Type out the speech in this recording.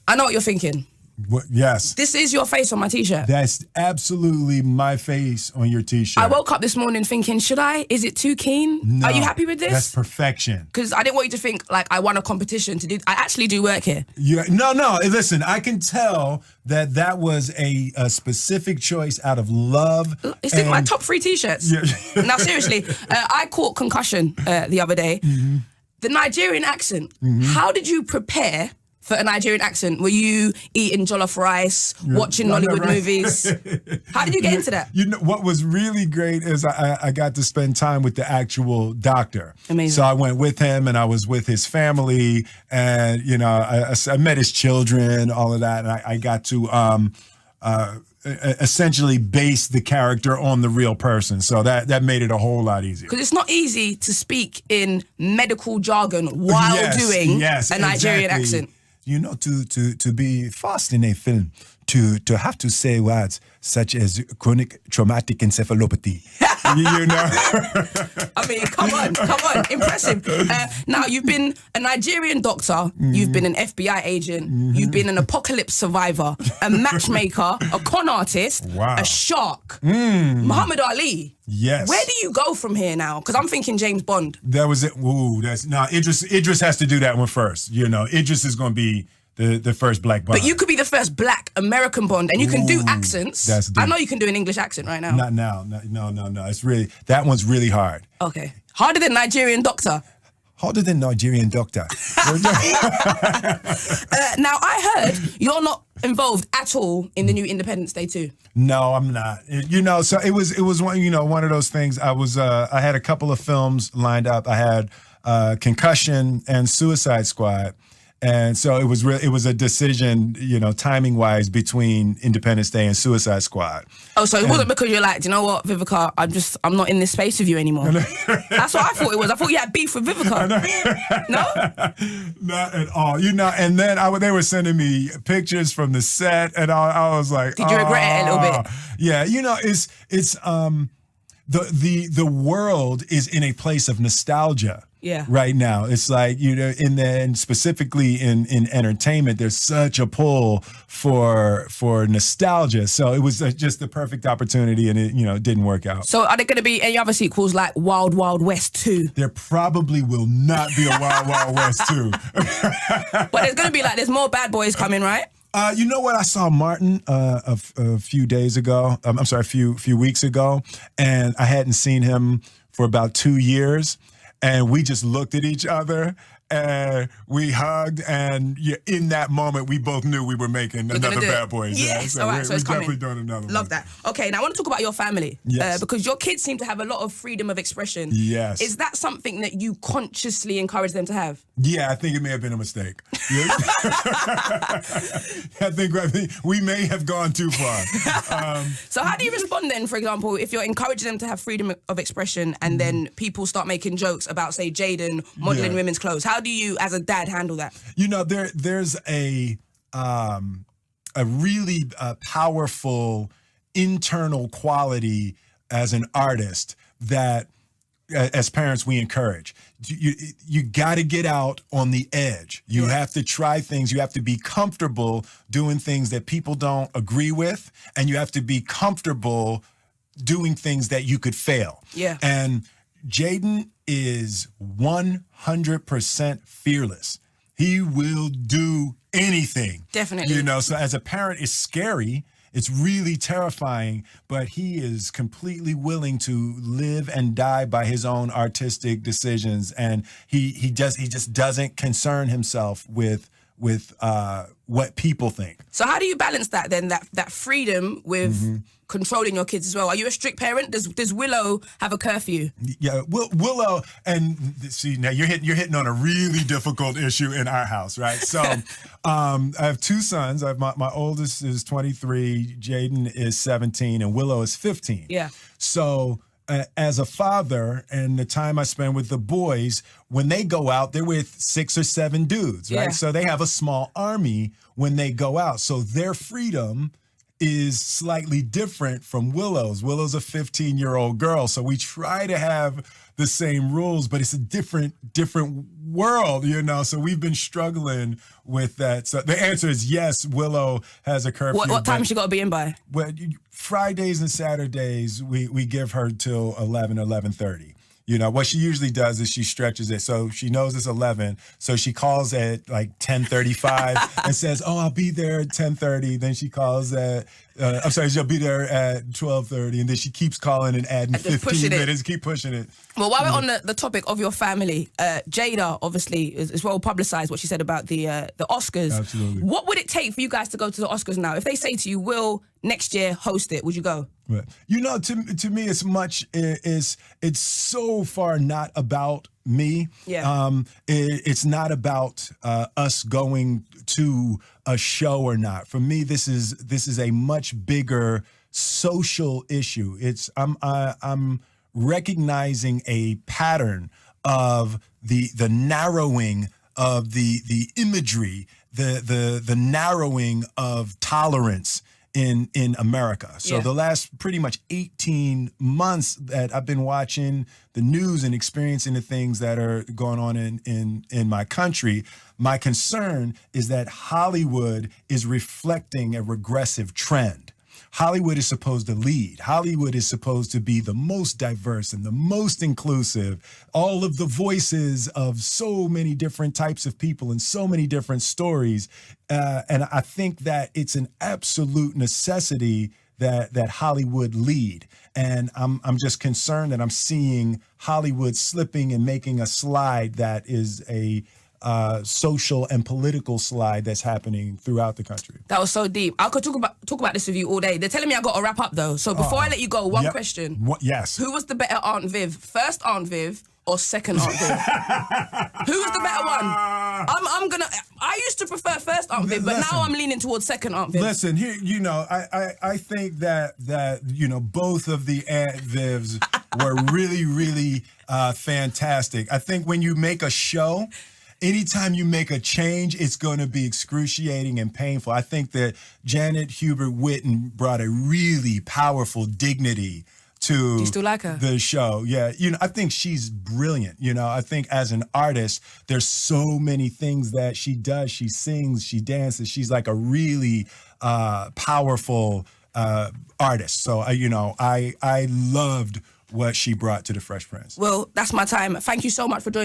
I know what you're thinking. What, yes. This is your face on my t-shirt. That's absolutely my face on your t-shirt. I woke up this morning thinking, should I? Is it too keen? No, Are you happy with this? That's perfection. Because I didn't want you to think like I won a competition to do. I actually do work here. No. Listen, I can tell that was a specific choice out of love. It's in my top 3 t-shirts. Yeah. Now, seriously, I caught concussion the other day. Mm-hmm. The Nigerian accent. Mm-hmm. How did you prepare for a Nigerian accent? Were you eating jollof rice, watching Nollywood movies? How did you get into that? You know, what was really great is I got to spend time with the actual doctor. Amazing. So I went with him and I was with his family and, you know, I met his children, all of that. And I got to essentially base the character on the real person. So that made it a whole lot easier. Because it's not easy to speak in medical jargon while doing a Nigerian accent. You know, to be fast in a film, to have to say words such as chronic traumatic encephalopathy. You know? I mean, come on, impressive. Now, you've been a Nigerian doctor, mm-hmm. you've been an FBI agent, mm-hmm. you've been an apocalypse survivor, a matchmaker, a con artist, a shark, Muhammad Ali. Yes. Where do you go from here now? Because I'm thinking James Bond. That was it. Ooh, Idris has to do that one first. You know, Idris is going to be the first black Bond. But you could be the first black American Bond, and you can do accents. I know you can do an English accent right now. Not now. No. It's really, that one's really hard. Okay. Harder than Nigerian doctor. Harder than Nigerian doctor. Now, I heard you're not involved at all in the new Independence Day 2. No, I'm not. You know, so it was one of those things. I had a couple of films lined up. I had Concussion and Suicide Squad. And so it was a decision, you know, timing wise between Independence Day and Suicide Squad. Oh, so it wasn't because you're like, do you know what, Vivica, I'm not in this space with you anymore. That's what I thought it was. I thought you had beef with Vivica. No? Not at all. You know, and then they were sending me pictures from the set and I was like, did you regret it a little bit? Yeah, you know, it's the world is in a place of nostalgia. Yeah. Right now, it's like, you know, and specifically in entertainment, there's such a pull for nostalgia. So it was just the perfect opportunity, and it didn't work out. So are there going to be any other sequels like Wild Wild West 2? There probably will not be a Wild Wild West 2. But there's going to be there's more Bad Boys coming, right? You know what? I saw Martin a few days ago. I'm sorry, a few weeks ago, and I hadn't seen him for about 2 years. And we just looked at each other and we hugged, and in that moment, we both knew we were making another Bad Boys. Yes, so all right, so it's coming. Definitely doing another one. Love that. Okay, now I want to talk about your family. Yes. Because your kids seem to have a lot of freedom of expression. Yes. Is that something that you consciously encourage them to have? Yeah, I think it may have been a mistake. I think we may have gone too far. So how do you respond then, for example, if you're encouraging them to have freedom of expression and then people start making jokes about, say, Jaden modeling women's clothes? How do you, as a dad, handle that? You know, there's a really powerful internal quality as an artist that, as parents, we encourage. You got to get out on the edge. You have to try things. You have to be comfortable doing things that people don't agree with, and you have to be comfortable doing things that you could fail. Yeah. And Jaden is 100% fearless. He will do anything. Definitely. You know, so as a parent, it's scary. It's really terrifying, but he is completely willing to live and die by his own artistic decisions, and he just doesn't concern himself with what people think. So how do you balance that then, that freedom with controlling your kids as well? Are you a strict parent? Does Willow have a curfew? Yeah, Willow, and see, now you're hitting on a really difficult issue in our house, right? So I have two sons. I have my oldest is 23, Jaden is 17, and Willow is 15. Yeah. So as a father, and the time I spend with the boys, when they go out, they're with 6 or 7 dudes, right? Yeah. So they have a small army when they go out. So their freedom is slightly different from Willow's. Willow's a 15-year-old girl, so we try to have the same rules, but it's a different world, you know. So we've been struggling with that. So the answer is yes. Willow has a curfew. What time she got to be in by? Well, Fridays and Saturdays we give her till 11:30. You know, what she usually does is she stretches it. So she knows it's 11. So she calls at like 10:35 and says, oh, I'll be there at 10:30. Then she calls at, I'm sorry, she'll be there at 12:30. And then she keeps calling and adding 15 minutes, keep pushing it. Well, while we're on the topic of your family, Jada obviously is well publicized what she said about the Oscars. Absolutely. What would it take for you guys to go to the Oscars now? If they say to you, will next year host it, would you go? Right. You know, to me, it's so far not about me. Yeah. It's not about us going to a show or not. For me, this is a much bigger social issue. I'm recognizing a pattern of the narrowing of the imagery, the narrowing of tolerance in America. So the last pretty much 18 months that I've been watching the news and experiencing the things that are going on in my country, my concern is that Hollywood is reflecting a regressive trend. Hollywood is supposed to lead. Hollywood is supposed to be the most diverse and the most inclusive. All of the voices of so many different types of people and so many different stories. And I think that it's an absolute necessity that Hollywood lead. And I'm just concerned that I'm seeing Hollywood slipping and making a slide that is a social and political slide that's happening throughout the country. That was so deep. I could talk about this with you all day. They're telling me I got to wrap up though. So before I let you go, one question. Yes. Who was the better Aunt Viv? First Aunt Viv or second Aunt Viv? Who was the better one? I used to prefer first Aunt Viv, but now I'm leaning towards second Aunt Viv. Listen, here, you know, I think that you know, both of the Aunt Vivs were really fantastic. I think when you make a show, anytime you make a change, it's going to be excruciating and painful. I think that Janet Hubert Whitten brought a really powerful dignity to Do you still like her? The show. Yeah, you know, I think she's brilliant. You know, I think as an artist, there's so many things that she does. She sings, she dances. She's like a really powerful artist. So, I loved what she brought to the Fresh Prince. Well, that's my time. Thank you so much for joining.